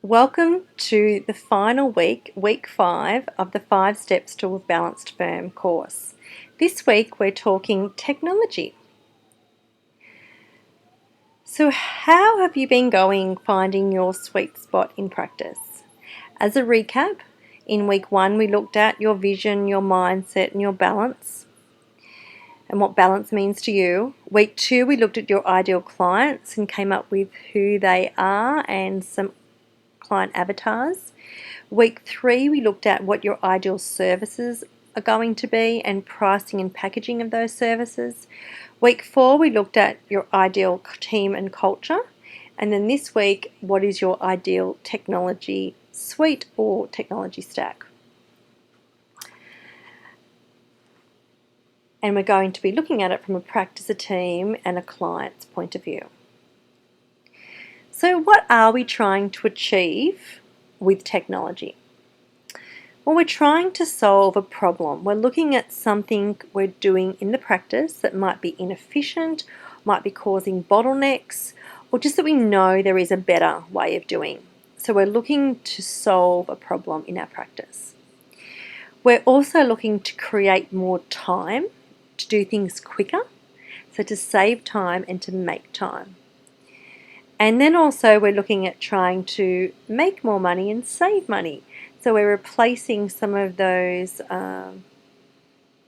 Welcome to the final week, week 5 of the 5 Steps to a Balanced Firm course. This week we're talking technology. So how have you been going finding your sweet spot in practice? As a recap, in week 1 we looked at your vision, your mindset and your balance and what balance means to you. Week 2 we looked at your ideal clients and came up with who they are and some client avatars. Week 3 we looked at what your ideal services are going to be and pricing and packaging of those services. Week 4 we looked at your ideal team and culture, and then this week what is your ideal technology suite or technology stack. And we're going to be looking at it from a practice, a team and a client's point of view. So what are we trying to achieve with technology? Well, we're trying to solve a problem. We're looking at something we're doing in the practice that might be inefficient, might be causing bottlenecks, or just that we know there is a better way of doing. So we're looking to solve a problem in our practice. We're also looking to create more time, to do things quicker, so to save time and to make time. And then also we're looking at trying to make more money and save money. So we're replacing some of those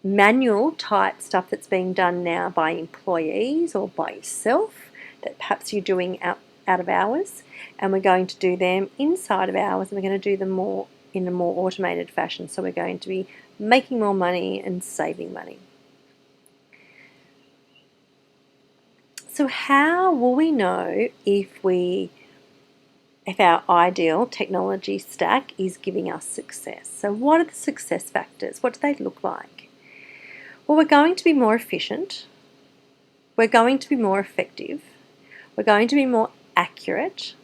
manual type stuff that's being done now by employees or by yourself that perhaps you're doing out of hours, and we're going to do them inside of hours, and we're going to do them more in a more automated fashion. So we're going to be making more money and saving money. So how will we know if our ideal technology stack is giving us success? So what are the success factors? What do they look like? Well, we're going to be more efficient. We're going to be more effective. We're going to be more accurate.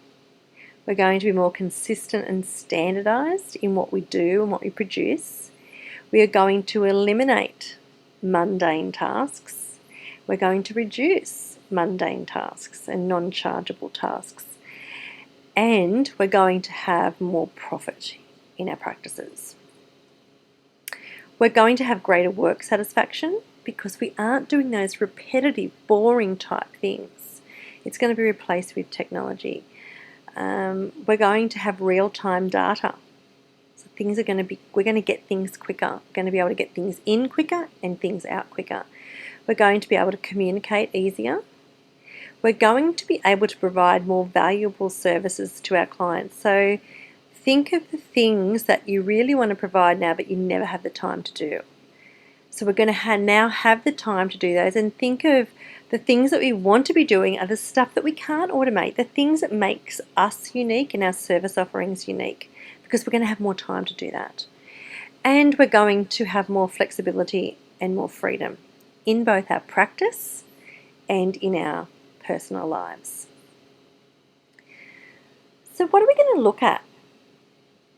We're going to be more consistent and standardized in what we do and what we produce. We are going to eliminate mundane tasks. We're going to reduce mundane tasks and non-chargeable tasks. And we're going to have more profit in our practices. We're going to have greater work satisfaction because we aren't doing those repetitive, boring type things. It's going to be replaced with technology. We're going to have real-time data. So we're going to get things quicker. We're going to be able to get things in quicker and things out quicker. We're going to be able to communicate easier. We're going to be able to provide more valuable services to our clients. So think of the things that you really want to provide now but you never have the time to do. So we're going to now have the time to do those, and think of the things that we want to be doing are the stuff that we can't automate, the things that makes us unique and our service offerings unique, because we're going to have more time to do that. And we're going to have more flexibility and more freedom in both our practice and in our personal lives. So what are we going to look at?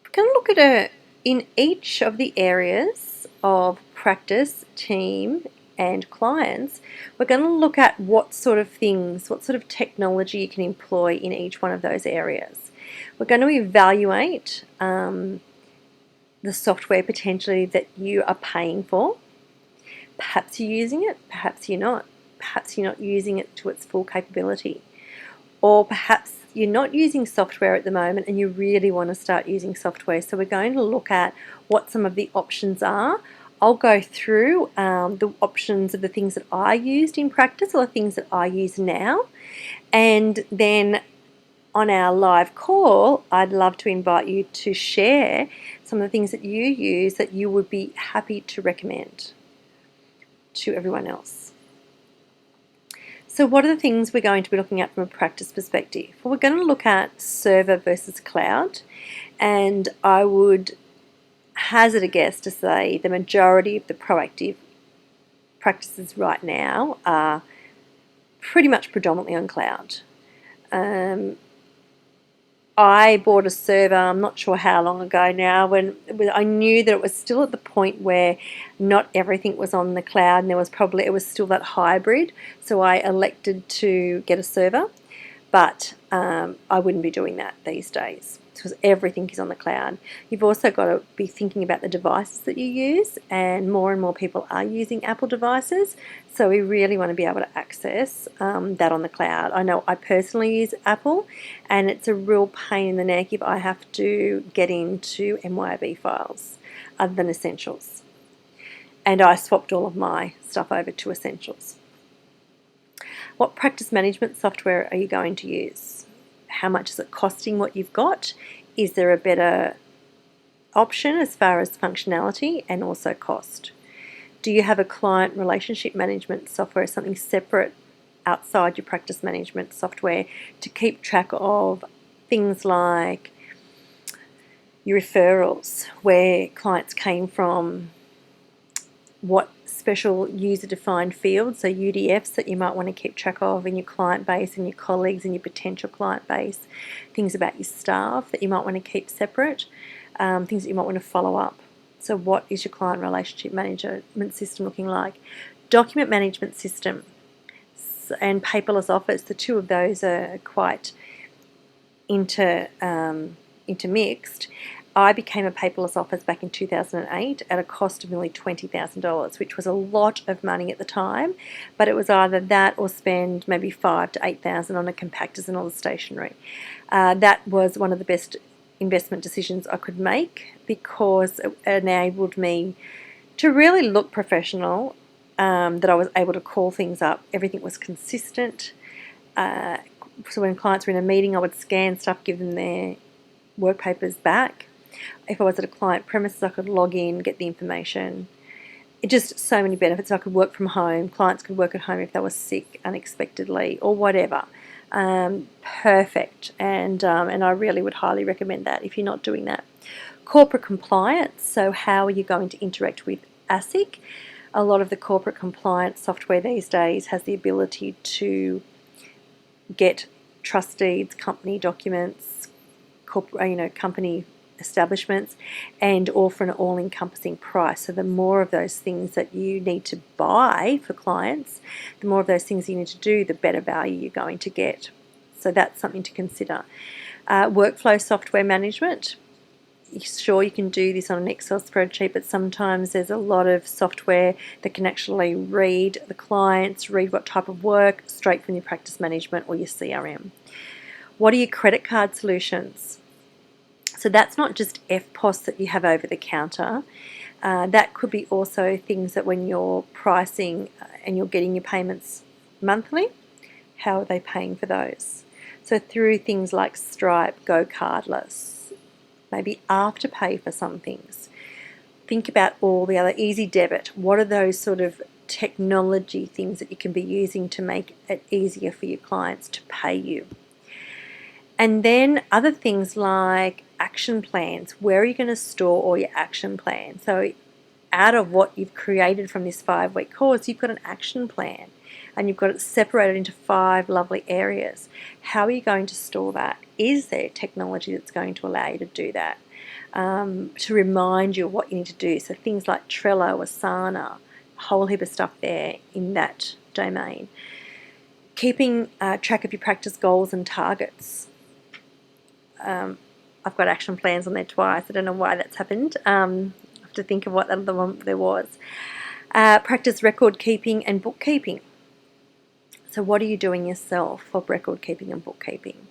We're going to look at in each of the areas of practice, team and clients, we're going to look at what sort of things, what sort of technology you can employ in each one of those areas. We're going to evaluate the software potentially that you are paying for. Perhaps you're using it, perhaps you're not. Perhaps you're not using it to its full capability. Or perhaps you're not using software at the moment and you really want to start using software. So we're going to look at what some of the options are. I'll go through the options of the things that I used in practice or the things that I use now. And then on our live call, I'd love to invite you to share some of the things that you use that you would be happy to recommend to everyone else. So what are the things we're going to be looking at from a practice perspective? Well, we're going to look at server versus cloud, and I would hazard a guess to say the majority of the proactive practices right now are pretty much predominantly on cloud. I bought a server, I'm not sure how long ago now, when I knew that it was still at the point where not everything was on the cloud and it was still that hybrid. So I elected to get a server, but I wouldn't be doing that these days. because everything is on the cloud. You've also got to be thinking about the devices that you use, and more people are using Apple devices, so we really want to be able to access that on the cloud. I know I personally use Apple, and it's a real pain in the neck if I have to get into MYOB files other than Essentials. And I swapped all of my stuff over to Essentials. What practice management software are you going to use? How much is it costing what you've got? Is there a better option as far as functionality and also cost? Do you have a client relationship management software, something separate outside your practice management software to keep track of things like your referrals, where clients came from, what special user-defined fields, so UDFs, that you might want to keep track of in your client base and your colleagues and your potential client base, things about your staff that you might want to keep separate, things that you might want to follow up. So what is your client relationship management system looking like? Document management system and paperless office, the two of those are quite intermixed. I became a paperless office back in 2008 at a cost of nearly $20,000, which was a lot of money at the time, but it was either that or spend maybe $5,000 to $8,000 on the compactors and all the stationery. That was one of the best investment decisions I could make, because it enabled me to really look professional, that I was able to call things up. Everything was consistent. So when clients were in a meeting, I would scan stuff, give them their work papers back. If I was at a client premises, I could log in, get the information. It just so many benefits. I could work from home. Clients could work at home if they were sick unexpectedly or whatever. Perfect. And I really would highly recommend that if you're not doing that. Corporate compliance. So how are you going to interact with ASIC? A lot of the corporate compliance software these days has the ability to get trust deeds, company documents, company establishments, and all for an all-encompassing price. So the more of those things that you need to buy for clients, the more of those things you need to do, the better value you're going to get. So that's something to consider. Workflow software management. Sure, you can do this on an Excel spreadsheet, but sometimes there's a lot of software that can actually read the clients, read what type of work straight from your practice management or your CRM. What are your credit card solutions? So that's not just FPOS that you have over the counter. That could be also things that when you're pricing and you're getting your payments monthly, how are they paying for those? So through things like Stripe, Go Cardless, maybe Afterpay for some things. Think about all the other Easy Debit. What are those sort of technology things that you can be using to make it easier for your clients to pay you? And then other things like action plans. Where are you going to store all your action plans? So out of what you've created from this 5-week course, you've got an action plan and you've got it separated into 5 lovely areas. How are you going to store that? Is there technology that's going to allow you to do that? To remind you of what you need to do. So things like Trello, Asana, a whole heap of stuff there in that domain. Keeping track of your practice goals and targets. I've got action plans on there twice. I don't know why that's happened. I have to think of what other one there was. Practice record keeping and bookkeeping. So what are you doing yourself for record keeping and bookkeeping?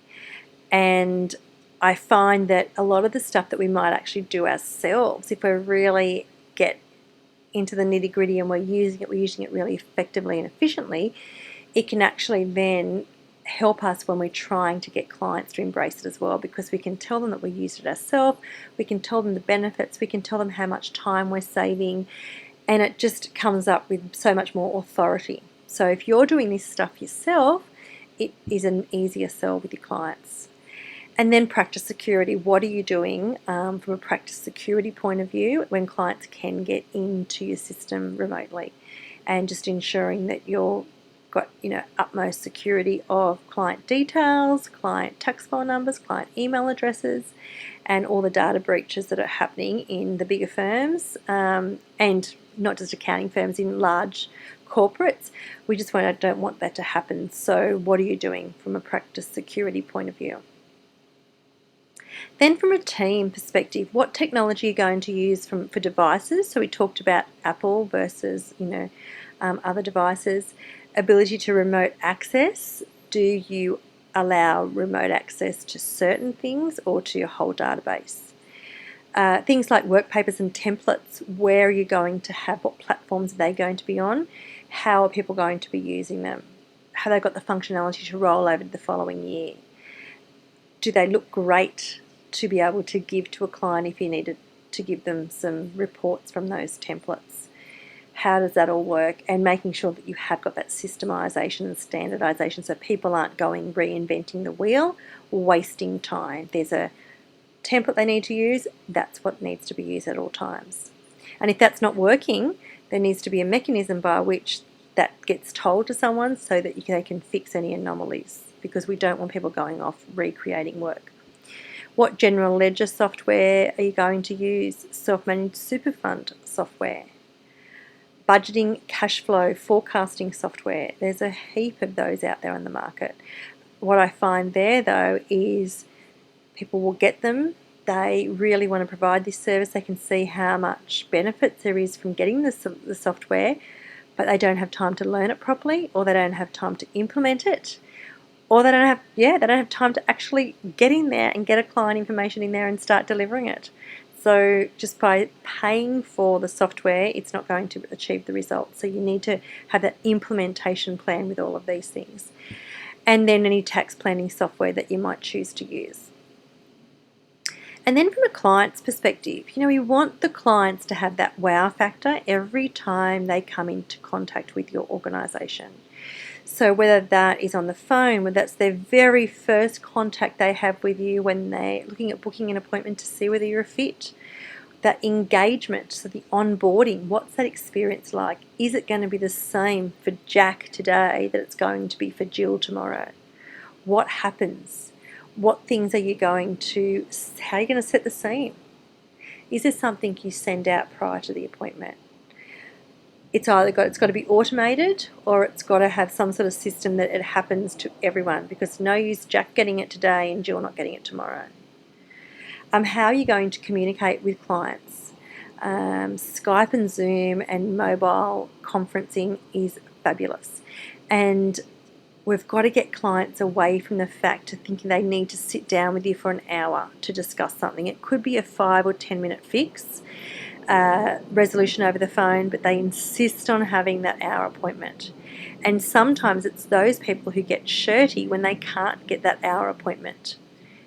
And I find that a lot of the stuff that we might actually do ourselves, if we really get into the nitty-gritty and we're using it really effectively and efficiently, it can actually then help us when we're trying to get clients to embrace it as well, because we can tell them that we used it ourselves, we can tell them the benefits, we can tell them how much time we're saving, and it just comes up with so much more authority. So if you're doing this stuff yourself, it is an easier sell with your clients. And then practice security. What are you doing from a practice security point of view when clients can get into your system remotely, and just ensuring that you're got utmost security of client details, client tax file numbers, client email addresses, and all the data breaches that are happening in the bigger firms, and not just accounting firms, in large corporates. We just don't want that to happen. So what are you doing from a practice security point of view? Then from a team perspective, what technology are you going to use for devices? So we talked about Apple versus, other devices. Ability to remote access. Do you allow remote access to certain things or to your whole database? Things like work papers and templates, where are you going to have, what platforms are they going to be on? How are people going to be using them? Have they got the functionality to roll over to the following year? Do they look great to be able to give to a client if you needed to give them some reports from those templates? How does that all work? And making sure that you have got that systemization and standardization so people aren't going reinventing the wheel, wasting time. There's a template they need to use, that's what needs to be used at all times. And if that's not working, there needs to be a mechanism by which that gets told to someone so that they can fix any anomalies, because we don't want people going off recreating work. What general ledger software are you going to use? Self-managed super fund software. Budgeting, cash flow, forecasting software. There's a heap of those out there on the market. What I find there, though, is people will get them. They really want to provide this service. They can see how much benefits there is from getting the software, but they don't have time to learn it properly, or they don't have time to implement it, or they don't have time to actually get in there and get a client information in there and start delivering it. So just by paying for the software, it's not going to achieve the results. So you need to have that implementation plan with all of these things. And then any tax planning software that you might choose to use. And then from a client's perspective, we want the clients to have that wow factor every time they come into contact with your organisation. So whether that is on the phone, whether that's their very first contact they have with you when they're looking at booking an appointment to see whether you're a fit, that engagement, so the onboarding, what's that experience like? Is it going to be the same for Jack today that it's going to be for Jill tomorrow? What happens? What things are you going to, how are you going to set the scene? Is there something you send out prior to the appointment? It's got to be automated, or it's got to have some sort of system that it happens to everyone, because no use Jack getting it today and Jill not getting it tomorrow. How are you going to communicate with clients? Skype and Zoom and mobile conferencing is fabulous. And we've got to get clients away from the fact of thinking they need to sit down with you for an hour to discuss something. It could be a 5 or 10 minute fix, resolution over the phone, but they insist on having that hour appointment. And sometimes it's those people who get shirty when they can't get that hour appointment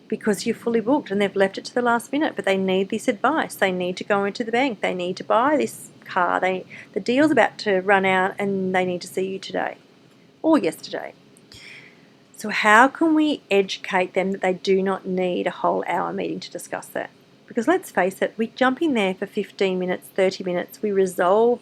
because you're fully booked and they've left it to the last minute, but they need this advice. They need to go into the bank. They need to buy this car. The deal's about to run out and they need to see you today or yesterday. So how can we educate them that they do not need a whole hour meeting to discuss that? Because let's face it, we jump in there for 15 minutes, 30 minutes, we resolve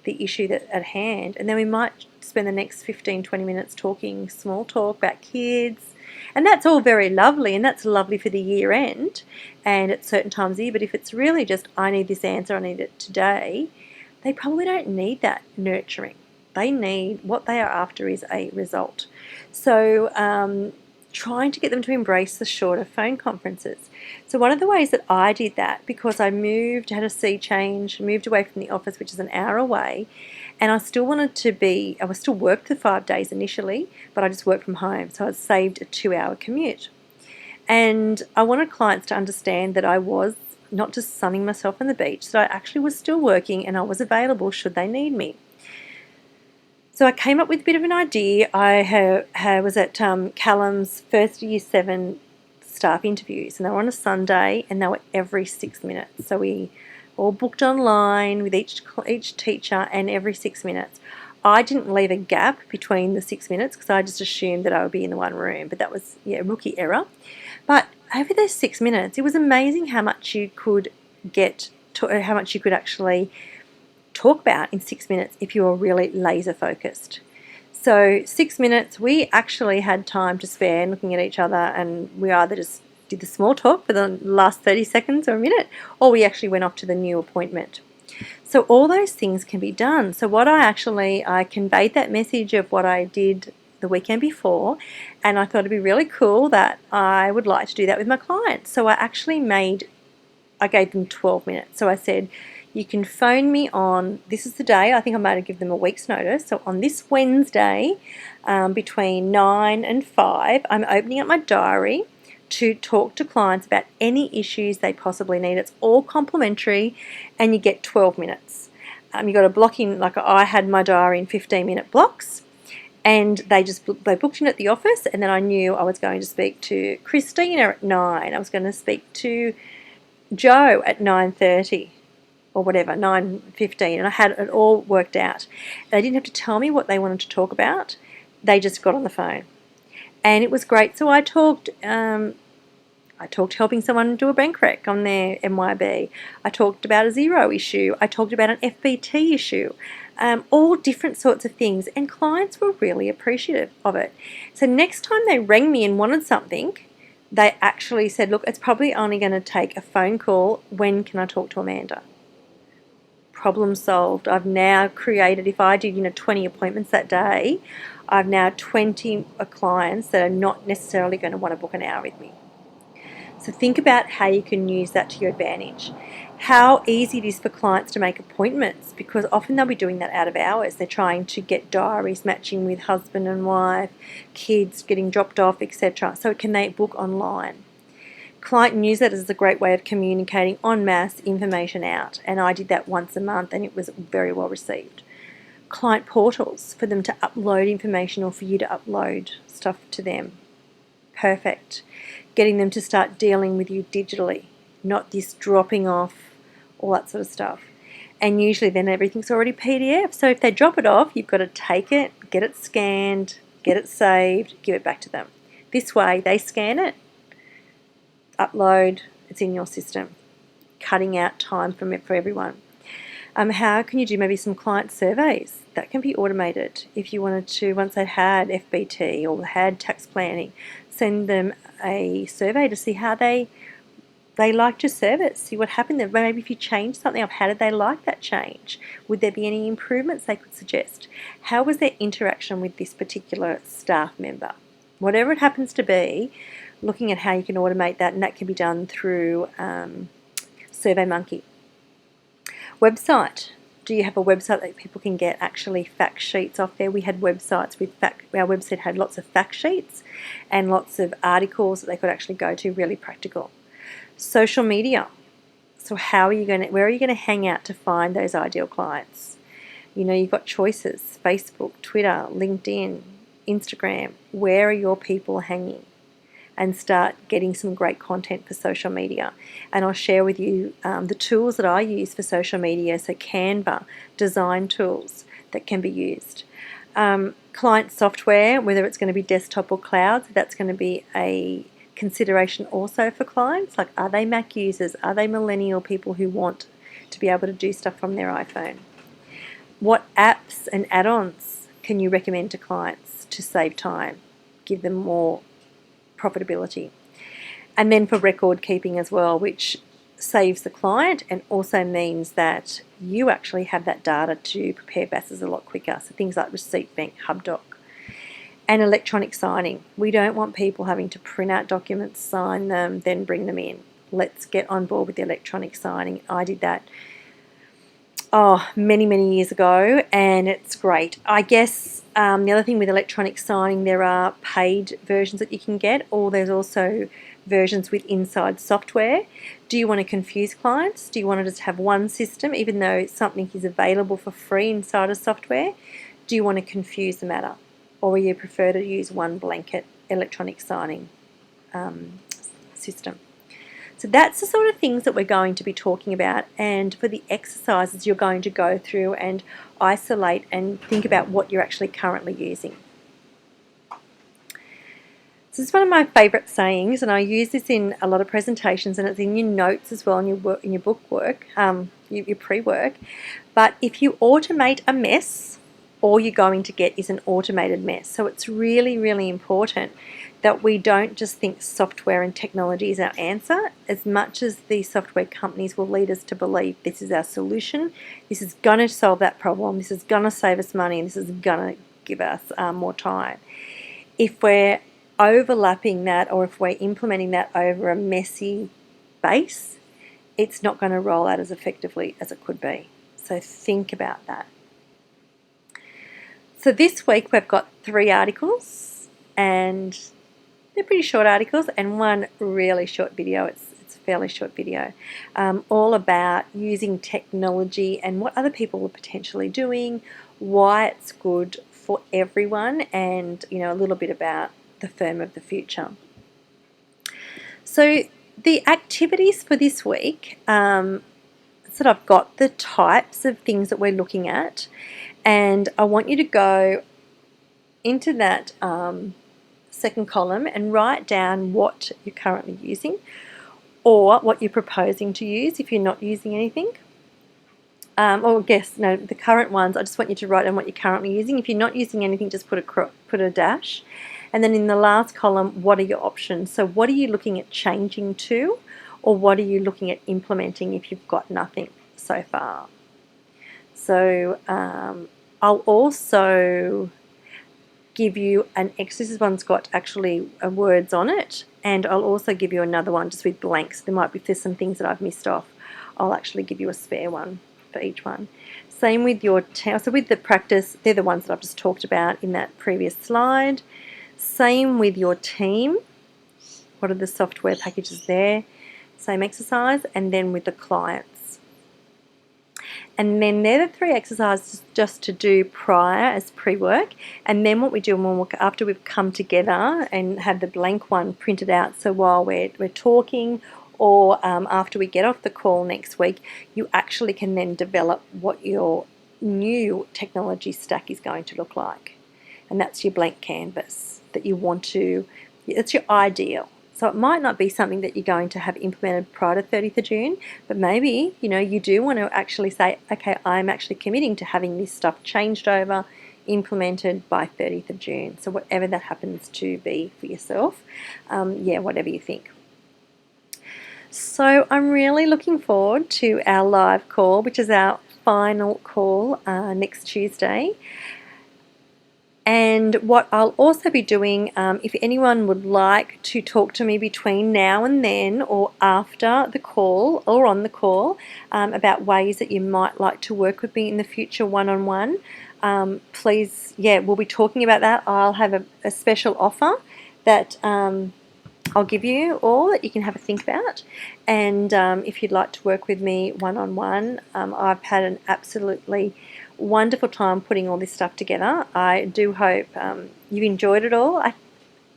the issue at hand, and then we might spend the next 15, 20 minutes talking small talk about kids. And that's all very lovely, and that's lovely for the year end and at certain times of the year. But if it's really just, I need this answer, I need it today, they probably don't need that nurturing. They need, what they are after is a result. So trying to get them to embrace the shorter phone conferences. So one of the ways that I did that, because I had a sea change, moved away from the office, which is an hour away, and I still worked the 5 days initially, but I just worked from home. So I saved a 2-hour commute. And I wanted clients to understand that I was not just sunning myself on the beach, that I actually was still working and I was available should they need me. So I came up with a bit of an idea. I was at Callum's first Year 7 staff interviews, and they were on a Sunday, and they were every 6 minutes. So we all booked online with each teacher, and every 6 minutes. I didn't leave a gap between the 6 minutes because I just assumed that I would be in the one room, but that was rookie error. But over those 6 minutes, it was amazing how much you could how much you could actually talk about in 6 minutes if you were really laser focused. So 6 minutes, we actually had time to spare looking at each other, and we either just did the small talk for the last 30 seconds or a minute, or we actually went off to the new appointment. So all those things can be done. So what I conveyed that message of what I did the weekend before, and I thought it'd be really cool that I would like to do that with my clients. So I gave them 12 minutes. So I said, you can phone me on, this is the day, I think I might have given them a week's notice. So on this Wednesday, between 9 and 5, I'm opening up my diary to talk to clients about any issues they possibly need. It's all complimentary, and you get 12 minutes. You got to block in, like I had my diary in 15-minute blocks, and they booked in at the office, and then I knew I was going to speak to Christina at 9. I was going to speak to Joe at 9:30 or whatever, 9:15, and I had it all worked out. They didn't have to tell me what they wanted to talk about. They just got on the phone, and it was great. So I talked helping someone do a bank rec on their MYB. I talked about a Xero issue. I talked about an FBT issue. All different sorts of things, and clients were really appreciative of it. So next time they rang me and wanted something, they actually said, look, it's probably only going to take a phone call. When can I talk to Amanda? Problem solved. I've now created, if I did 20 appointments that day, I've now 20 clients that are not necessarily going to want to book an hour with me. So think about how you can use that to your advantage. How easy it is for clients to make appointments, because often they'll be doing that out of hours. They're trying to get diaries matching with husband and wife, kids getting dropped off, etc. So can they book online? Client newsletters is a great way of communicating en masse information out, and I did that once a month, and it was very well received. Client portals for them to upload information, or for you to upload stuff to them. Perfect. Getting them to start dealing with you digitally, not this dropping off, all that sort of stuff. And usually then everything's already PDF. So if they drop it off, you've got to take it, get it scanned, get it saved, give it back to them. This way they scan it, upload, it's in your system, cutting out time from it for everyone. How can you do maybe some client surveys? That can be automated. If you wanted to, once they had FBT or had tax planning, send them a survey to see how they liked your service, see what happened there. Maybe if you changed something up, how did they like that change? Would there be any improvements they could suggest? How was their interaction with this particular staff member? Whatever it happens to be, looking at how you can automate that, and that can be done through SurveyMonkey. Website. Do you have a website that people can get actually fact sheets off there? We had websites with our website had lots of fact sheets and lots of articles that they could actually go to, really practical. Social media. So where are you going to hang out to find those ideal clients? You've got choices: Facebook, Twitter, LinkedIn, Instagram. Where are your people hanging? And start getting some great content for social media. And I'll share with you the tools that I use for social media. So Canva, design tools that can be used. Client software, whether it's going to be desktop or cloud, so that's going to be a consideration also for clients. Like, are they Mac users? Are they millennial people who want to be able to do stuff from their iPhone? What apps and add-ons can you recommend to clients to save time, give them more profitability? And then for record keeping as well, which saves the client and also means that you actually have that data to prepare VASs a lot quicker. So things like Receipt Bank, HubDoc. And electronic signing. We don't want people having to print out documents, sign them, then bring them in. Let's get on board with the electronic signing. I did that many, many years ago, and it's great. I guess the other thing with electronic signing, there are paid versions that you can get, or there's also versions with inside software. Do you want to confuse clients? Do you want to just have one system, even though something is available for free inside of software? Do you want to confuse the matter? Or you prefer to use one blanket electronic signing system? So that's the sort of things that we're going to be talking about. And for the exercises, you're going to go through and isolate and think about what you're actually currently using. So this is one of my favourite sayings, and I use this in a lot of presentations, and it's in your notes as well, in your book work, your pre-work. But if you automate a mess, all you're going to get is an automated mess. So it's really, really important that we don't just think software and technology is our answer, as much as the software companies will lead us to believe this is our solution, this is going to solve that problem, this is going to save us money, and this is going to give us more time. if we're overlapping that or if we're implementing that over a messy base, it's not going to roll out as effectively as it could be. So think about that. So this week we've got 3 articles, and they're pretty short articles, and one really short video. It's a fairly short video, all about using technology and what other people are potentially doing, why it's good for everyone, and a little bit about the firm of the future. So the activities for this week, so I've got the types of things that we're looking at, and I want you to go into that second column and write down what you're currently using or what you're proposing to use if you're not using anything. The current ones, I just want you to write down what you're currently using. If you're not using anything, just put a dash. And then in the last column, what are your options? So what are you looking at changing to, or what are you looking at implementing if you've got nothing so far? So I'll also give you an exercise. This one's got actually words on it, and I'll also give you another one just with blanks. If there's some things that I've missed off, I'll actually give you a spare one for each one. Same with your so with the practice, they're the ones that I've just talked about in that previous slide. Same with your team. What are the software packages there? Same exercise, and then with the clients. And then they're the 3 exercises just to do prior as pre-work. And then what we do after we've come together and have the blank one printed out, so while we're talking or after we get off the call next week, you actually can then develop what your new technology stack is going to look like. And that's your blank canvas that you want to, it's your ideal. So it might not be something that you're going to have implemented prior to 30th of June, but maybe, you do want to actually say, okay, I'm actually committing to having this stuff changed over, implemented by 30th of June. So whatever that happens to be for yourself, whatever you think. So I'm really looking forward to our live call, which is our final call next Tuesday. And what I'll also be doing, if anyone would like to talk to me between now and then or after the call or on the call about ways that you might like to work with me in the future one-on-one, please, we'll be talking about that. I'll have a special offer that I'll give you all that you can have a think about. And if you'd like to work with me one-on-one, I've had an absolutely wonderful time putting all this stuff together. I do hope you've enjoyed it all.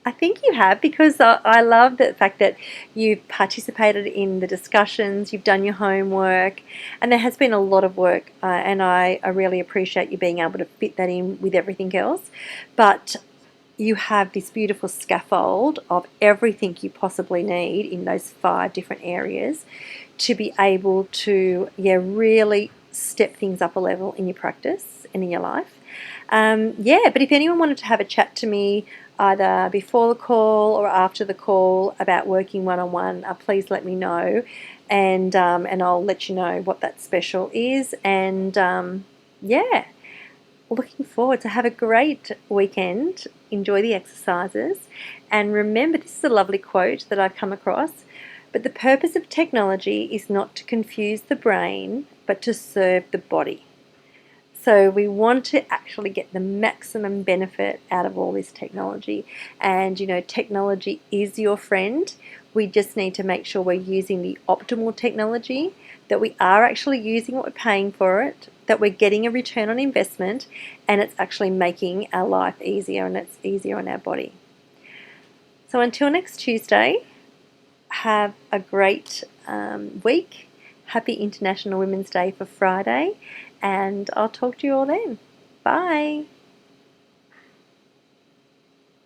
I think you have, because I love the fact that you've participated in the discussions, you've done your homework, and there has been a lot of work, and I really appreciate you being able to fit that in with everything else. But you have this beautiful scaffold of everything you possibly need in those 5 different areas to be able to really step things up a level in your practice and in your life. But if anyone wanted to have a chat to me either before the call or after the call about working one-on-one, please let me know, and I'll let you know what that special is. And looking forward to have a great weekend. Enjoy the exercises, and remember, this is a lovely quote that I've come across: but the purpose of technology is not to confuse the brain, but to serve the body. So we want to actually get the maximum benefit out of all this technology. And technology is your friend. We just need to make sure we're using the optimal technology, that we are actually using what we're paying for it, that we're getting a return on investment, and it's actually making our life easier, and it's easier on our body. So until next Tuesday, have a great week. Happy International Women's Day for Friday, and I'll talk to you all then. Bye.